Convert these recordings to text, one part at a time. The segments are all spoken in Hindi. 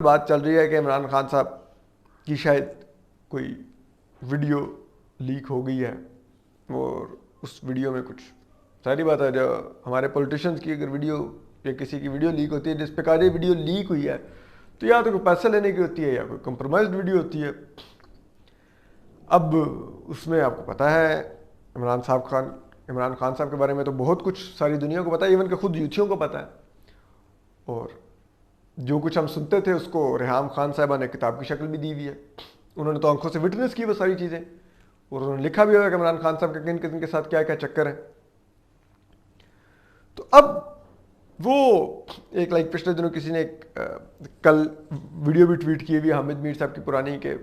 बात चल रही है कि इमरान खान साहब की शायद कोई वीडियो लीक हो गई है और उस वीडियो में कुछ, सारी बात है, जो हमारे पॉलिटिशियंस की अगर वीडियो या किसी की वीडियो लीक होती है, जिस प्रकार ये वीडियो लीक हुई है, तो या तो कोई पैसा लेने की होती है या कोई कंप्रोमाइज्ड वीडियो होती है। अब उसमें आपको पता है इमरान खान साहब के बारे में तो बहुत कुछ सारी दुनिया को पता है, इवन कि खुद यूथियों को पता है। और जो कुछ हम सुनते थे उसको रेहाम खान साहबा ने किताब की शक्ल भी दी हुई है। उन्होंने तो आंखों से विटनेस की वो सारी चीज़ें, और उन्होंने लिखा भी होगा कि इमरान खान साहब के किन किन के साथ क्या क्या चक्कर है। तो अब वो एक लाइक पिछले दिनों किसी ने कल वीडियो भी ट्वीट की हुई हामिद मीर साहब की पुरानी, के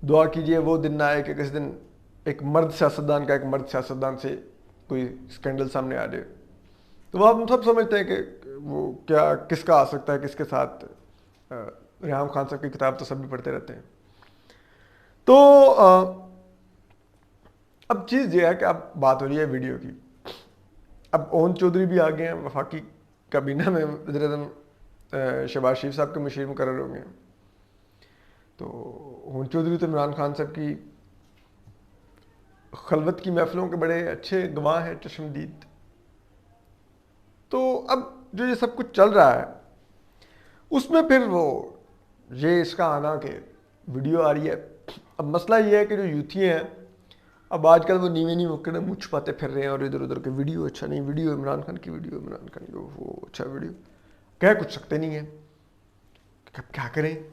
दुआ कीजिए वो दिन ना आए कि किसी दिन एक मर्द सियासतदान से कोई स्कैंडल सामने आ जाए। तो वो हम सब समझते हैं कि वो क्या किसका आ सकता है किसके साथ। रेहाम खान साहब की किताब तो सभी पढ़ते रहते हैं। तो अब चीज़ ये है कि अब बात हो रही है वीडियो की। अब ओन चौधरी भी आ गए हैं, वफाकी काबीना में वज़ीर-ए-आज़म शहबाज शरीफ साहब के मुशीर मुकर्रर हो गए हैं। तो ओन चौधरी तो इमरान खान साहब की खलवत की महफिलों के बड़े अच्छे गवाह हैं, चश्मदीद। तो अब जो ये सब कुछ चल रहा है उसमें फिर वो ये इसका आना के वीडियो आ रही है। अब मसला ये है कि जो यूथी हैं अब आजकल वो नीवे नी मुक्के मुँह छुपाते फिर रहे हैं, और इधर उधर के वीडियो अच्छा नहीं, वीडियो इमरान खान की, वीडियो इमरान खान की, वो अच्छा वीडियो, कह कुछ सकते नहीं है। अब क्या करें,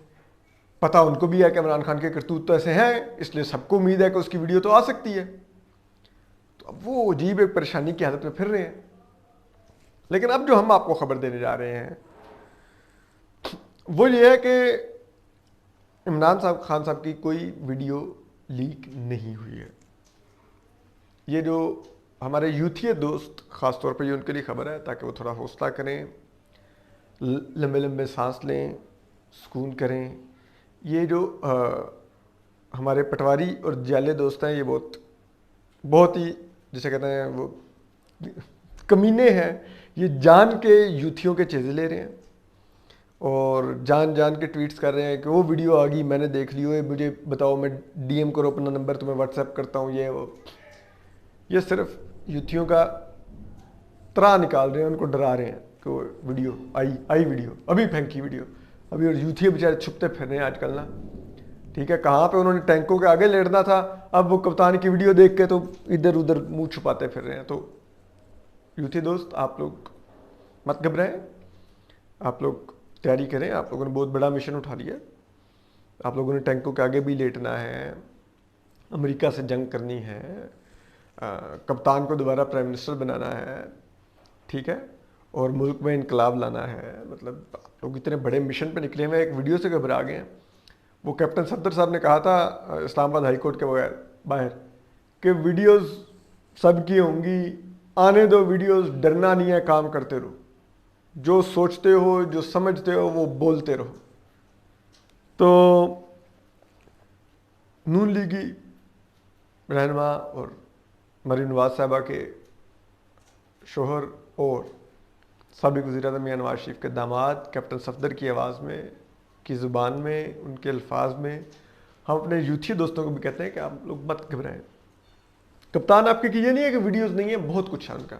पता उनको भी है कि इमरान खान के करतूत तो ऐसे हैं, इसलिए सबको उम्मीद है कि उसकी वीडियो तो आ सकती है। तो अब वो अजीब एक परेशानी की हालत में फिर रहे हैं। लेकिन अब जो हम आपको खबर देने जा रहे हैं वो ये है कि इमरान साहब खान साहब की कोई वीडियो लीक नहीं हुई है। ये जो हमारे यूथी दोस्त ख़ास तौर पे ये उनके लिए खबर है, ताकि वो थोड़ा हौसला करें, लंबे लंबे सांस लें, सुकून करें। ये जो हमारे पटवारी और जाले दोस्त हैं, ये बहुत ही जिसे कहते हैं वो कमीने हैं। ये जान के यूथियों के चेज़े ले रहे हैं और जान जान के ट्वीट्स कर रहे हैं कि वो वीडियो आ गई, मैंने देख ली, है मुझे बताओ, मैं डीएम करो अपना नंबर, तुम्हें व्हाट्सएप करता हूँ, ये वो। ये सिर्फ यूथियों का त्राह निकाल रहे हैं, उनको डरा रहे हैं कि वो वीडियो आई वीडियो अभी फेंकी वीडियो अभी, और यूथी बेचारे छुपते फिर रहे हैं आजकल ना। ठीक है, कहाँ पे उन्होंने टैंकों के आगे लेटना था, अब वो कप्तान की वीडियो देख के तो इधर उधर मुंह छुपाते फिर रहे हैं। तो यूथी दोस्त, आप लोग मत घबराएं, आप लोग तैयारी करें। आप लोगों ने बहुत बड़ा मिशन उठा लिया। आप लोगों ने टैंकों के आगे भी लेटना है, अमेरिका से जंग करनी है, कप्तान को दोबारा प्राइम मिनिस्टर बनाना है, ठीक है, और मुल्क में इनकलाब लाना है। मतलब आप लोग इतने बड़े मिशन पे निकले हुए, एक वीडियो से घबरा गए हैं। वो कैप्टन सफदर साहब ने कहा था इस्लामाबाद हाई कोर्ट के बाहर कि वीडियोस सबकी होंगी, आने दो वीडियोस, डरना नहीं है, काम करते रहो, जो सोचते हो जो समझते हो वो बोलते रहो। तो नून लीगी रहनुमा और मरीम नवाज साहबा के शोहर और साबिक वज़ीर-ए-आज़म मियां नवाज शरीफ के दामाद कैप्टन सफदर की आवाज़ में, की ज़ुबान में, उनके अल्फाज में हम अपने यूथी दोस्तों को भी कहते हैं कि आप लोग मत घबराएं। कप्तान आपके की ये नहीं है कि वीडियोस नहीं है, बहुत कुछ है उनका,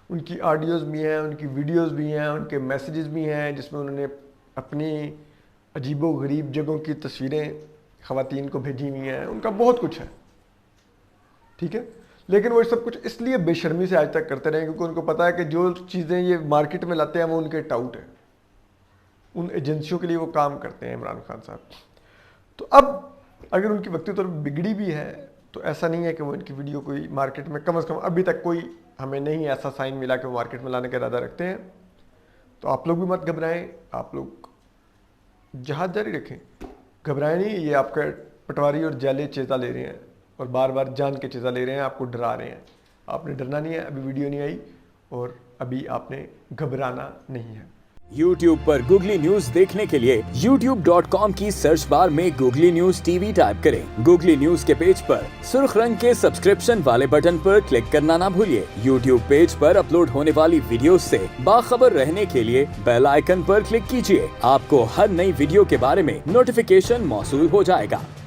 उनकी ऑडियोज़ भी हैं, उनकी वीडियोज़ भी हैं, उनके मैसेजेस भी हैं जिसमें उन्होंने अपनी अजीबो गरीब जगहों की तस्वीरें ख़वातीन को भेजी हुई हैं, उनका बहुत कुछ है, ठीक है। लेकिन वो सब कुछ इसलिए बेशर्मी से आज तक करते रहे क्योंकि उनको पता है कि जो चीज़ें ये मार्केट में लाते हैं वो उनके टाउट है, उन एजेंसियों के लिए वो काम करते हैं इमरान खान साहब। तो अब अगर उनकी वक्ती तौर पर बिगड़ी भी है तो ऐसा नहीं है कि वो इनकी वीडियो कोई मार्केट में, कम से कम अभी तक कोई हमें नहीं ऐसा साइन मिला कि वो मार्केट में लाने का इरादा रखते हैं। तो आप लोग भी मत घबराएं, आप लोग जहाज जारी रखें, घबराएं नहीं। ये आपका पटवारी और जाले चेता ले रहे हैं और बार बार जान के चेता ले रहे हैं, आपको डरा रहे हैं। आपने डरना नहीं है, अभी वीडियो नहीं आई और अभी आपने घबराना नहीं है। YouTube पर गूगली न्यूज देखने के लिए youtube.com की सर्च बार में गूगली न्यूज टीवी टाइप करें। गूगली न्यूज के पेज पर सुर्ख रंग के सब्सक्रिप्शन वाले बटन पर क्लिक करना ना भूलिए। YouTube पेज पर अपलोड होने वाली वीडियोस से बाखबर रहने के लिए बेल आइकन पर क्लिक कीजिए। आपको हर नई वीडियो के बारे में नोटिफिकेशन मौसूल हो जाएगा।